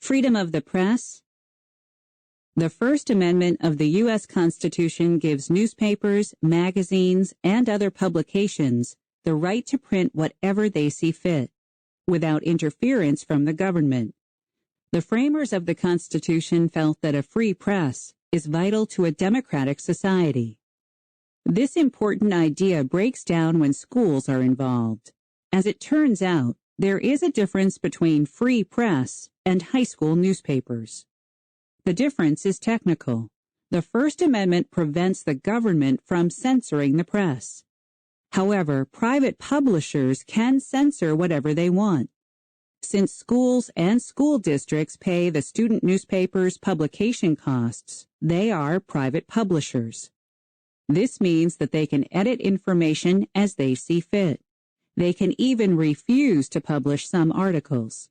Freedom of the press. The First Amendment of the U.S. Constitution gives newspapers, magazines, and other publications the right to print whatever they see fit, without interference from the government. The framers of the Constitution felt that a free press is vital to a democratic society. This important idea breaks down when schools are involved. As it turns out, there is a difference between free press and high school newspapers. The difference is technical. The First Amendment prevents the government from censoring the press. However, private publishers can censor whatever they want. Since schools and school districts pay the student newspapers' publication costs, they are private publishers. This means that they can edit information as they see fit. They can even refuse to publish some articles.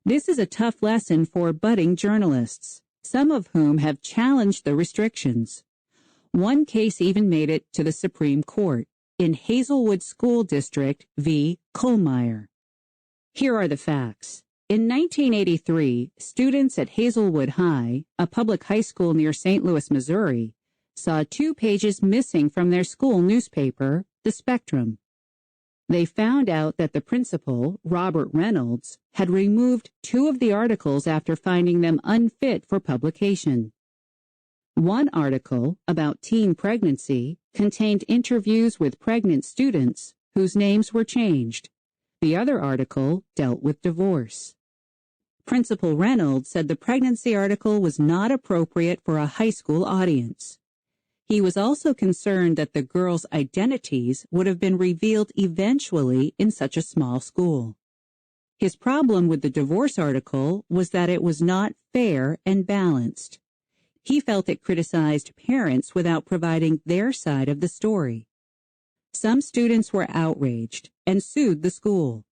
This is a tough lesson for budding journalists, some of whom have challenged the restrictions. One case even made it to the Supreme Court in Hazelwood School District v. Kohlmeyer. Here are the facts. In 1983, students at Hazelwood High, a public high school near St. Louis, Missouri, saw 2 pages missing from their school newspaper, The Spectrum. They found out that the principal, Robert Reynolds, had removed 2 of the articles after finding them unfit for publication. One article, about teen pregnancy, contained interviews with pregnant students whose names were changed. The other article dealt with divorce. Principal Reynolds said the pregnancy article was not appropriate for a high school audience. He was also concerned that the girls' identities would have been revealed eventually in such a small school. His problem with the divorce article was that it was not fair and balanced. He felt it criticized parents without providing their side of the story. Some students were outraged and sued the school.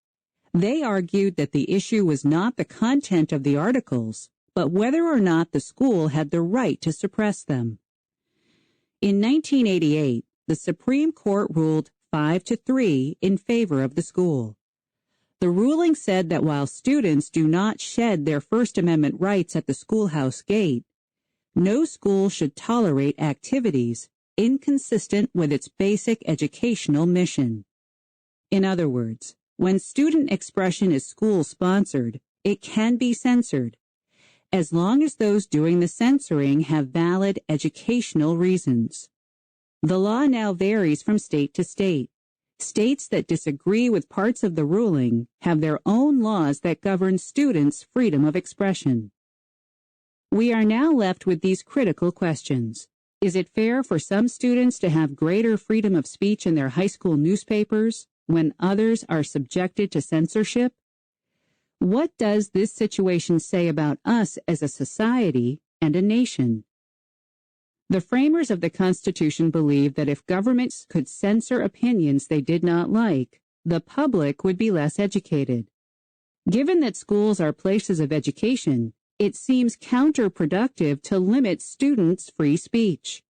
They argued that the issue was not the content of the articles, but whether or not the school had the right to suppress them. In 1988, the Supreme Court ruled 5-3 in favor of the school. The ruling said that while students do not shed their First Amendment rights at the schoolhouse gate, no school should tolerate activities inconsistent with its basic educational mission. In other words, when student expression is school-sponsored, it can be censored, as long as those doing the censoring have valid educational reasons. The law now varies from state to state. States that disagree with parts of the ruling have their own laws that govern students' freedom of expression. We are now left with these critical questions. Is it fair for some students to have greater freedom of speech in their high school newspapers when others are subjected to censorship? What does this situation say about us as a society and a nation? The framers of the Constitution believed that if governments could censor opinions they did not like, the public would be less educated. Given that schools are places of education, it seems counterproductive to limit students' free speech.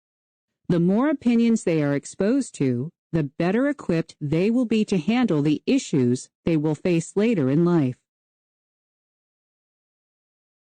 The more opinions they are exposed to, the better equipped they will be to handle the issues they will face later in life.